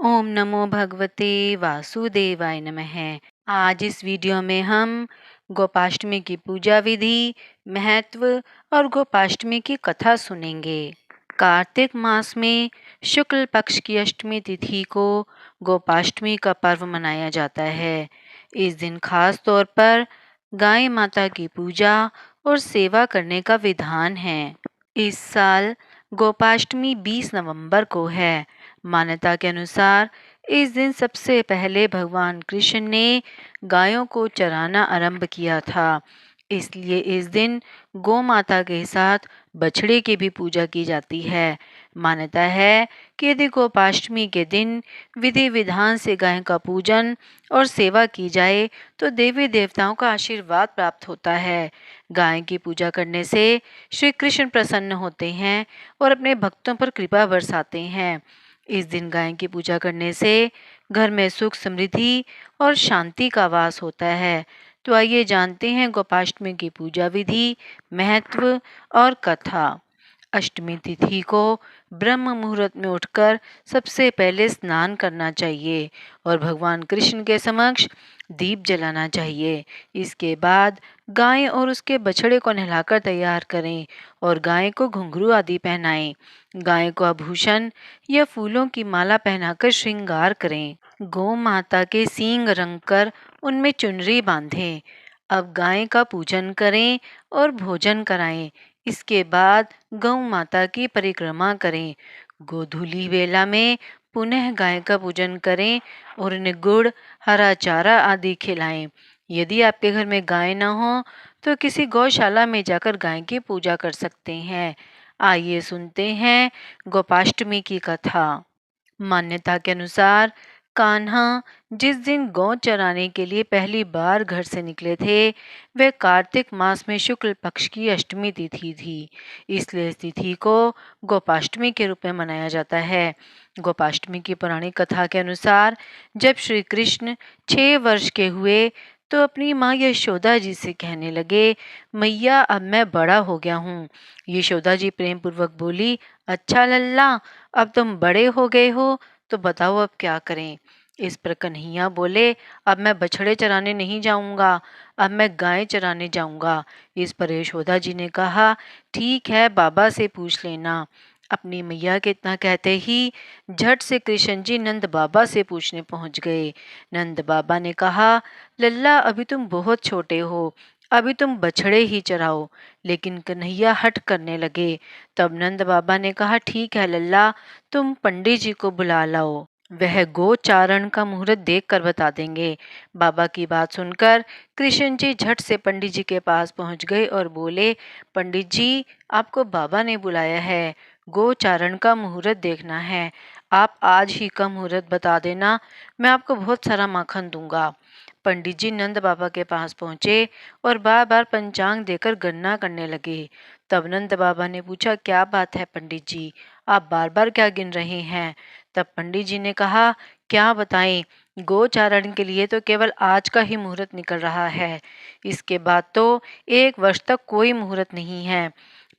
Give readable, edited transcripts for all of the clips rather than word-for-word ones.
ओम नमो भगवते वासुदेवाय नमः। आज इस वीडियो में हम गोपाष्टमी की पूजा विधि, महत्व और गोपाष्टमी की कथा सुनेंगे। कार्तिक मास में शुक्ल पक्ष की अष्टमी तिथि को गोपाष्टमी का पर्व मनाया जाता है। इस दिन खास तौर पर गाय माता की पूजा और सेवा करने का विधान है। इस साल गोपाष्टमी 20 नवंबर को है। मान्यता के अनुसार इस दिन सबसे पहले भगवान कृष्ण ने गायों को चराना आरंभ किया था। इसलिए इस दिन गौ माता के साथ बछड़े की भी पूजा की जाती है। मान्यता है कि यदि गोपाष्टमी के दिन विधि विधान से गाय का पूजन और सेवा की जाए तो देवी देवताओं का आशीर्वाद प्राप्त होता है। गाय की पूजा करने से श्री कृष्ण प्रसन्न होते हैं और अपने भक्तों पर कृपा बरसाते हैं। इस दिन गाय की पूजा करने से घर में सुख, समृद्धि और शांति का वास होता है। तो आइए जानते हैं गोपाष्टमी की पूजा विधि, महत्व और कथा। अष्टमी तिथि को ब्रह्म मुहूर्त में उठकर सबसे पहले स्नान करना चाहिए और भगवान कृष्ण के समक्ष दीप जलाना चाहिए। इसके बाद गाय और उसके बछड़े को नहलाकर तैयार करें और गाय को घुंघरू आदि पहनाएं। गाय को आभूषण या फूलों की माला पहनाकर श्रृंगार करें। गौ माता के सींग रंग कर उनमें चुनरी बांधें। अब गाय का पूजन करें और भोजन कराएं। इसके बाद गौ माता की परिक्रमा करें। गोधूली वेला में पुनः गाय का पूजन करें और उन्हें गुड़, हरा चारा आदि खिलाएं। यदि आपके घर में गाय न हो तो किसी गौशाला में जाकर गाय की पूजा कर सकते हैं। आइए सुनते हैं गोपाष्टमी की कथा। मान्यता के अनुसार कान्हा जिस दिन गौ चराने के लिए पहली बार घर से निकले थे वह कार्तिक मास में शुक्ल पक्ष की अष्टमी तिथि थी। इसलिए इस तिथि को गोपाष्टमी के रूप में मनाया जाता है। गोपाष्टमी की पौराणिक कथा के अनुसार जब श्री कृष्ण 6 वर्ष के हुए तो अपनी माँ यशोदा जी से कहने लगे, मैया अब मैं बड़ा हो गया हूँ। यशोदा जी प्रेम पूर्वक बोली, अच्छा लल्ला, अब तुम बड़े हो गए हो तो बताओ अब क्या करें। इस पर कन्हैया बोले, अब मैं बछड़े चराने नहीं जाऊंगा, अब मैं गाय चराने जाऊंगा। इस पर यशोदा जी ने कहा, ठीक है, बाबा से पूछ लेना। अपनी मैया के इतना कहते ही झट से कृष्ण जी नंद बाबा से पूछने पहुंच गए। नंद बाबा ने कहा, लल्ला अभी तुम बहुत छोटे हो, अभी तुम बछड़े ही चराओ। लेकिन कन्हैया हट करने लगे। तब नंद बाबा ने कहा, ठीक है लल्ला, तुम पंडित जी को बुला लाओ, वह गोचारण का मुहूर्त देख कर बता देंगे। बाबा की बात सुनकर कृष्ण जी झट से पंडित जी के पास पहुंच गए और बोले, पंडित जी आपको बाबा ने बुलाया है, गोचारण का मुहूर्त देखना है। आप आज ही का मुहूर्त बता देना, मैं आपको बहुत सारा माखन दूंगा। पंडित जी नंद बाबा के पास पहुंचे और बार बार पंचांग देकर गणना करने लगे। तब नंद बाबा ने पूछा, क्या बात है पंडित जी, आप बार बार क्या गिन रहे हैं। तब पंडित जी ने कहा, क्या बताएं, गोचारण के लिए तो केवल आज का ही मुहूर्त निकल रहा है, इसके बाद तो 1 वर्ष तक कोई मुहूर्त नहीं है।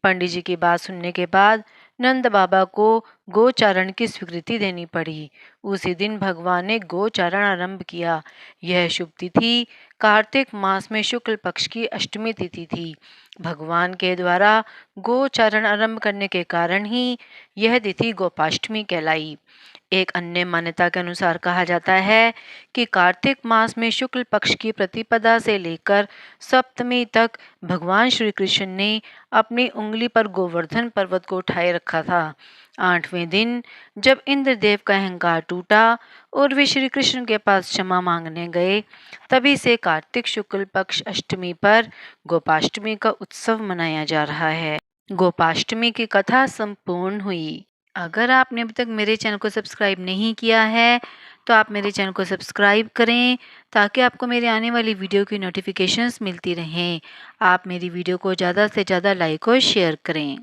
पंडित जी की बात सुनने के बाद नंद बाबा को गोचारण की स्वीकृति देनी पड़ी। उसी दिन भगवान ने गोचारण आरंभ किया। यह शुभ तिथि कार्तिक मास में शुक्ल पक्ष की अष्टमी तिथि थी। भगवान के द्वारा गोचारण आरंभ करने के कारण ही यह तिथि गोपाष्टमी कहलाई। एक अन्य मान्यता के अनुसार कहा जाता है कि कार्तिक मास में शुक्ल पक्ष की प्रतिपदा से लेकर सप्तमी तक भगवान श्री कृष्ण ने अपनी उंगली पर गोवर्धन पर्वत को उठाए रखा था। 8वें दिन जब इंद्रदेव का अहंकार टूटा और वे श्री कृष्ण के पास क्षमा मांगने गए, तभी से कार्तिक शुक्ल पक्ष अष्टमी पर गोपाष्टमी का उत्सव मनाया जा रहा है। गोपाष्टमी की कथा संपूर्ण हुई। अगर आपने अभी तक मेरे चैनल को सब्सक्राइब नहीं किया है तो आप मेरे चैनल को सब्सक्राइब करें ताकि आपको मेरे आने वाली वीडियो की नोटिफिकेशंस मिलती रहें। आप मेरी वीडियो को ज़्यादा से ज़्यादा लाइक और शेयर करें।